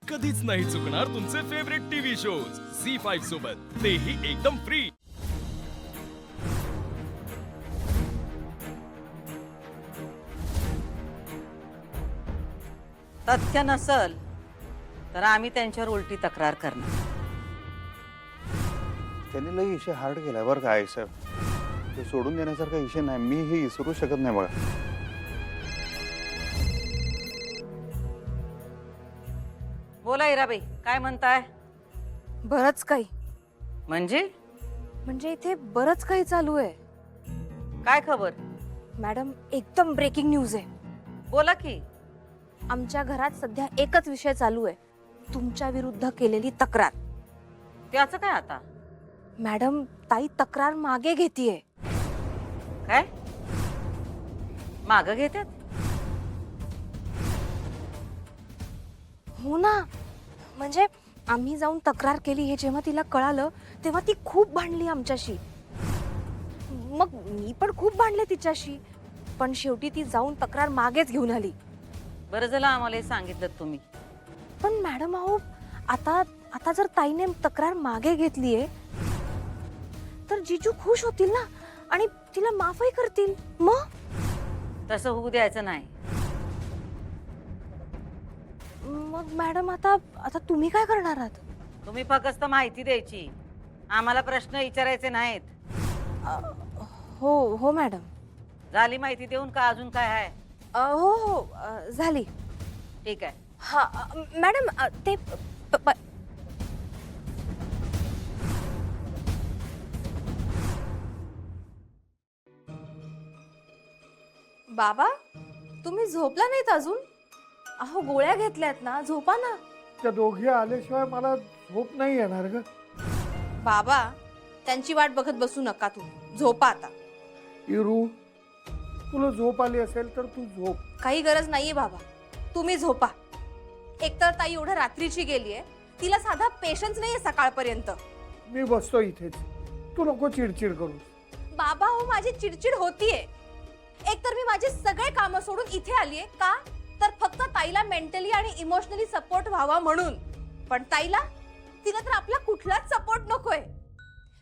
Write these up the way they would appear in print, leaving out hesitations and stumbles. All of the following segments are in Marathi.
कधीच नाही चुकणार तुमचे फेवरेट टीव्ही शोज झी5 सोबत, तेही एकदम फ्री। तथ्य नसल तर आम्ही त्यांच्यावर उलटी तक्रार करणार। त्यांनी लई विषय हार्ड केलाय बरं का आई साहेब, ते सोडून देण्यासारखा विषय नाही, मी हे विसरू शकत नाही बघा। बोला इराबाई, काय म्हणताय? बरंच काही म्हणजे इथे बरंच काही चालू आहे काय खबर? मॅडम, एकदम ब्रेकिंग न्यूज आहे। बोला की। आमच्या घरात सध्या एकच विषय चालू आहे, तुमच्या विरुद्ध केलेली तक्रार। त्याचं काय आता? मॅडम, ताई तक्रार मागे घेतीये। काय माग घेतात? हो ना, म्हणजे आम्ही जाऊन तक्रार केली हे जेव्हा तिला कळालं तेव्हा ती खूप भांडली आमच्याशी। मग मी पण खूप भांडले तिच्याशी, पण शेवटी ती जाऊन तक्रार मागेच घेऊन आली। बरं झालं आम्हाला हे सांगितलं तुम्ही। पण मॅडम अहो, आता जर ताईने तक्रार मागे घेतलीये तर जीजू खुश होतील ना आणि तिला माफही करतील। मग तसं होऊ द्यायचं नाही। मग मॅडम, आता तुम्ही काय करणार आहात? तुम्ही फक्त माहिती द्यायची, आम्हाला प्रश्न विचारायचे नाहीत। हो मॅडम। झाली माहिती देऊन का अजून काय आहे? हो झाली। ठीक आहे। हा मॅडम, ते बाबा, तुम्ही झोपला नाहीत अजून? अहो, गोळ्या घेतल्यात ना, झोपा ना। त्या दोघे आल्याशिवाय मला झोप नाही येणार ग। बाबा, त्यांची वाट बघत बसू नका, तू झोपा आता। इरू, तुला झोप आली असेल तर तू झोप। काही गरज नाहीये बाबा, तुम्ही झोपा। एकतर ताई एवढं रात्रीची गेलीये, तिला साधा पेशन्स नाहीये सकाळपर्यंत। मी बसतो इथेच, तू नको चिडचिड करू। बाबा हो, माझी चिडचिड होतीये। एकतर मी माझे सगळे कामं सोडून इथे आलीये का, तर फक्त ताईला मेंटली आणि इमोशनली सपोर्ट व्हावा म्हणून। पण ताईला, तिला तर आपला कुठलाच सपोर्ट नकोय।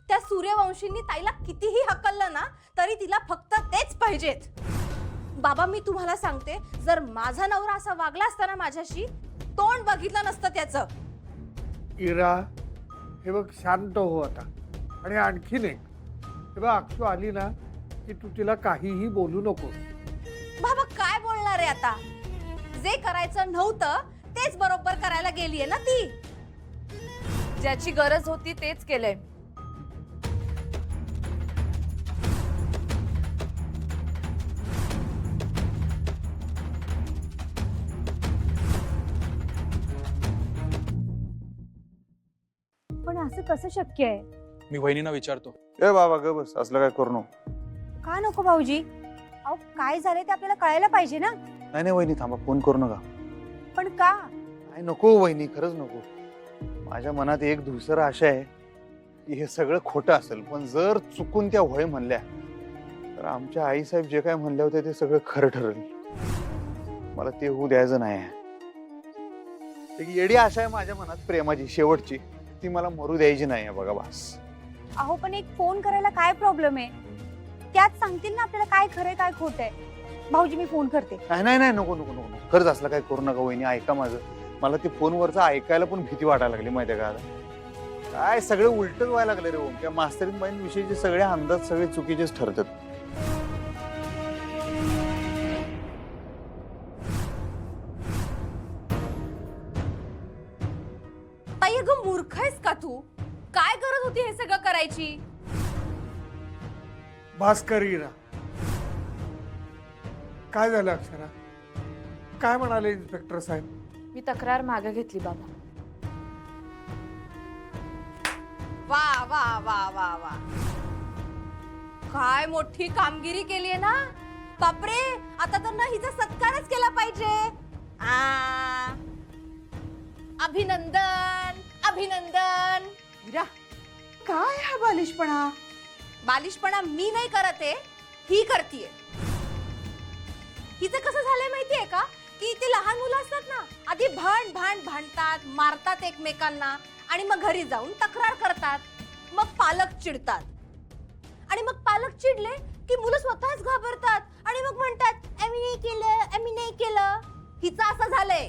त्या सूर्यवंशींनी ताईला कितीही हकललं ना तरी तिला फक्त तेच पाहिजेत। बाबा, मी तुम्हाला सांगते, जर माझा नवरा असा वागला असता ना माझ्याशी, तोंड बघितलं नसतं त्याचं। इरा, हे बघ, शांत हो आता। आणि आणखीन एक, हे बघ, अक्षू आली ना की तू तिला काहीही बोलू नको। बाबा, काय बोलणार आहे आता? जे करायचं नव्हतं तेच बरोबर करायला गेलीये ना ती। ज्याची गरज होती तेच केलंय। पण असं कसं शक्य आहे? मी वहिनींना विचारतो। ए बाबा ग बस, असलं काय करू नको। का नको भाऊजी? अहो, काय झालंय ते आपल्याला कळायला पाहिजे ना। नाही वहिनी, थांबा, फोन करू नका। पण का? नाही नको वहिनी, खरंच नको। माझ्या मनात एक धुसर आशा आहे की हे सगळं खोटं असेल, पण जर चुकून त्या होय म्हणल्या तर आमच्या आईसाहेब जे काय म्हणले होते ते सगळं खरं ठरेल। मला ते होऊ द्यायचं नाही। एक येडी आशा आहे माझ्या मनात, प्रेमाची शेवटची, ती मला मरू द्यायची नाही बघा बस। अहो, पण एक फोन करायला काय प्रॉब्लेम आहे? त्यात सांगतील ना आपल्याला काय खरंय काय खोटंय। भाऊजी, मी फोन करते। नाही नको नको नको, खरंच असलं काय करू नका वहिनी, ऐका माझं। मला ते फोनवरचं ऐकायला पण भीती वाटायला लागली माहितीये का आता। काय सगळं उलटच व्हायला लागले रे ओम, त्या मास्तरीन बाईं विषयीचे सगळे अंदाज सगळे चुकीचेच ठरतात। ताई, अगं मूर्ख आहेस का तू? काय गरज होती हे सगळं करायची? भास्कर, इरा, काय झालं अक्षरा? काय म्हणाले इन्स्पेक्टर साहेब? मी तक्रार मागे घेतली बाबा। वा वा वा वा वा, काय मोठी कामगिरी केली आहे ना। बापरे, आता तर ना हिचा सत्कारच केला पाहिजे। अभिनंदन अभिनंदन। इरा, काय हा बालिशपणा? बालिशपणा मी नाही करत आहे, ही करतीये। हिचं कसं झालंय माहितीये का? की ती लहान मुलं असतात ना, आधी भांडतात, मारतात एकमेकांना आणि मग घरी जाऊन तक्रार करतात. मग पालक चिडतात आणि मग पालक चिडले की मुलं स्वतःच घाबरतात आणि मग म्हणतात आम्ही नाही केलं. हिचं असं झालंय.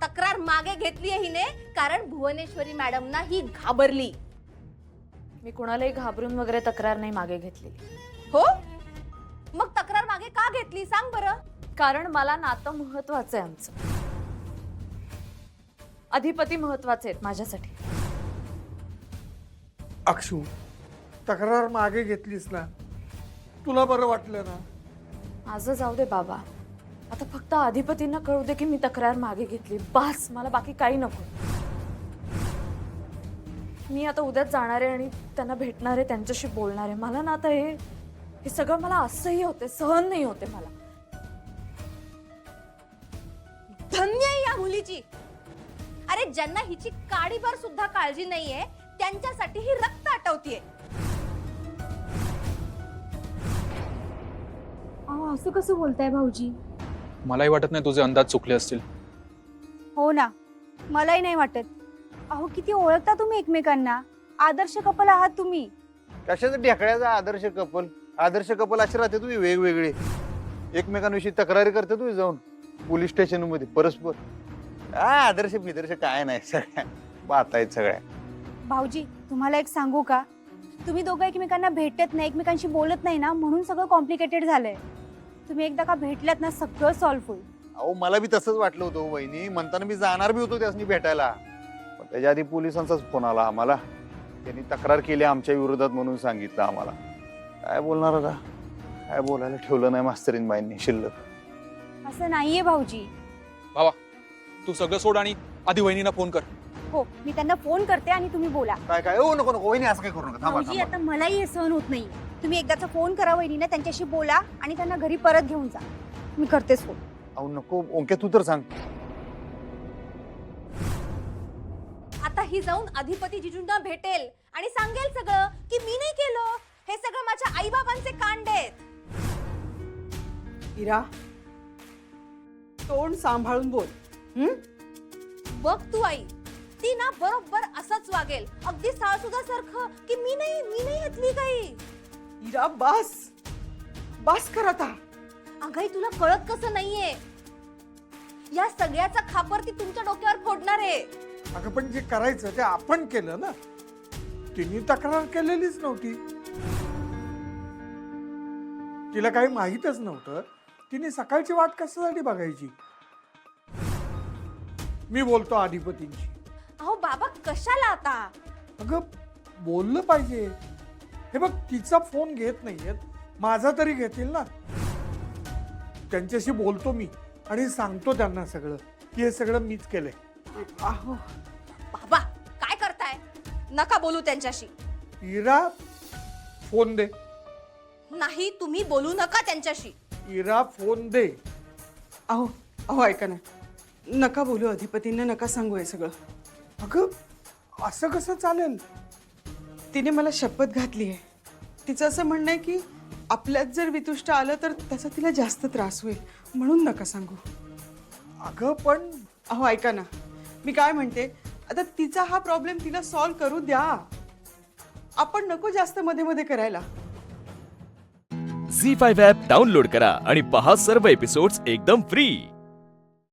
तक्रार मागे घेतलीये हिने कारण भुवनेश्वरी मॅडमना ही घाबरली. मी कुणालाही घाबरून वगैरे तक्रार नाही मागे घेतलेली. हो, मग तक्रार मागे का घेतली सांग बरं. कारण मला नातं महत्वाचं आहे. आमचं अधिपती महत्वाचे आहेत माझ्यासाठी. अक्षू, तक्रार मागे घेतलीस ना, तुला बरं वाटलं ना? माझं जाऊ दे बाबा, आता फक्त अधिपतींना कळू दे की मी तक्रार मागे घेतली. बस, मला बाकी काही नको. मी आता उद्याच जाणार आहे आणि त्यांना भेटणार आहे, त्यांच्याशी बोलणार आहे. मला ना आता हे सगळं मला असंही होते, सहन नाही होते मला. धन्य आहे या मुलीची. अरे ज्यांना हिची काडीभर सुद्धा काळजी नाहीये त्यांच्यासाठी ही रक्त आटवतीये. अहो असं कसं बोलताय भाऊजी? मलाही वाटत नाही तुझे अंदाज चुकले असतील. हो ना, मलाही नाही वाटत. अहो किती ओळखता तुम्ही एकमेकांना. आदर्श कपल आहात तुम्ही. कशाचं ढेकळ्याचा आदर्श कपल? आदर्श कपल असे राहते तुम्ही वेगवेगळे, एकमेकांविषयी तक्रारी करते तुम्ही जाऊन पोलीस स्टेशन मध्ये परस्पर. आदर्श बिदर्श काय नाही, सगळ्या बात आहेत सगळ्या. भाऊजी तुम्हाला एक सांगू का? तुम्ही दोघं एकमेकांना भेटत नाही, एकमेकांशी बोलत नाही ना, म्हणून सगळं कॉम्प्लिकेटेड झालंय. तुम्ही एकदा का भेटलात ना सगळं सॉल्व्ह होईल. अहो मला बी तसंच वाटलं होतं वहिनी. म्हणताना मी जाणार बी होतो त्यासनी भेटायला, पण त्याच्या आधी पोलिसांचाच फोन आला आम्हाला. त्यांनी तक्रार केली आमच्या विरोधात म्हणून सांगितलं आम्हाला. काय बोलणार आता, काय बोलायला ठेवलं नाही मास्तरीन बाईंनी शिल्लक. असं नाहीये भाऊजी. बाबा, तू सगळं सोड आणि आधी वहिनीला फोन कर. हो, मी त्यांना फोन करते आणि तुम्ही बोला. काय काय नको नको वहिनी, असं काय करू नका. थांबा भाऊजी थांबा. आता मलाही हे सहन होत नाही. तुम्ही एकदाचा फोन करा वहिनीने, त्यांच्याशी बोला आणि त्यांना घरी परत घेऊन जा. मी करतेच फोन. अहो नको ओंके, तू तर सांग. आता ही जाऊन अधिपती जिजूंना भेटेल आणि सांगेल सगळं की मी नाही केलं, हे सगळं माझ्या आई बाबांचे कांड आहेत. इरा, तोंड सांभाळून बोल. बघ तू आई, ती ना बरोबर असंच वागेल, अगदी सासूदासारखं की मी नाही हतली काही. इरा बस बस कर आता. अगं तुला कळत कसं नाहीये, या सगळ्याचा खापर ती तुमच्या डोक्यावर फोडणार आहे. अगं पण जे करायचं ते आपण केलं ना. तिने तक्रार केलेलीच नव्हती, तिला काही माहीतच नव्हतं. तिने सकाळची वाट कशासाठी बघायची? मी बोलतो अधिपतींची. अहो बाबा कशाला आता? अगं बोललं पाहिजे. हे बघ, तिचा फोन घेत नाहीयेत, माझा तरी घेतील ना. त्यांच्याशी बोलतो मी आणि सांगतो त्यांना सगळं की हे सगळं मीच केलंय. आहो, बाबा काय करताय? नका बोलू त्यांच्याशी. इरा, फोन दे. नाही, तुम्ही बोलू नका त्यांच्याशी. इरा, फोन दे. अहो अहो ऐका ना, नका बोलू अधिपतींना, नका सांगू हे सगळं. अगं असं कसं चालेल? तिने मला शपथ घातली आहे. तिचं असं म्हणणं आहे की आपल्यात जर वितुष्ट आलं तर त्याचा तिला जास्त त्रास होईल, म्हणून नका सांगू. अगं पण अहो ऐका ना, मी काय म्हणते, आता तिचा हा प्रॉब्लेम तिला सॉल्व्ह करू द्या. आपण नको जास्त मध्ये मध्ये करायला. झी5 ॲप डाउनलोड करा आणि पहा सर्व एपिसोड्स एकदम फ्री.